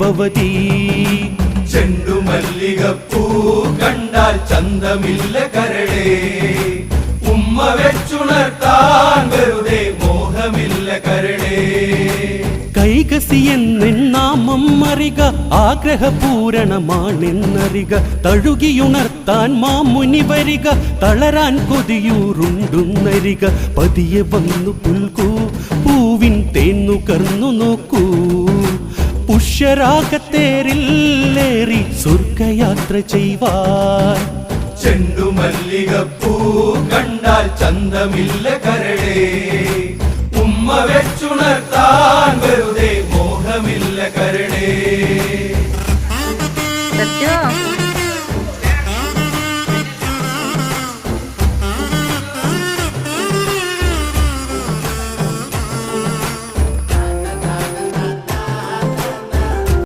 ഭവതി. ചെണ്ടുമല്ലികപ്പൂ കണ്ടാൽ ചന്തമില്ല കരളേ, ഉമ്മ വെച്ചുണർത്താൻ വെറുതെ മോഹമില്ല കരളേ. കൈകസി എന്നെന്നാമം അറിക, ആഗ്രഹപൂരണമാണെന്നറിക. തഴുകിയുണർത്താൻ മാമുനി വരിക, തളരാൻ കൊതിയൂറുണ്ടുന്നരിക. പതിയെ വന്നു പുൽകൂ, പൂവിൻ തേന്നുകർന്നു നോക്കൂ. പുഷ്യരാഗത്തേറില്ലേറി സ്വർഗയാത്ര ചെയ്വാൻ. ചെണ്ടുമല്ലികപ്പൂ കണ്ടാൽ ചന്തമില്ല കരളേ, ഉമ്മ വെച്ചുണർത്താൻ വെറുതെ മോഹമില്ല കരളേ. സത്യം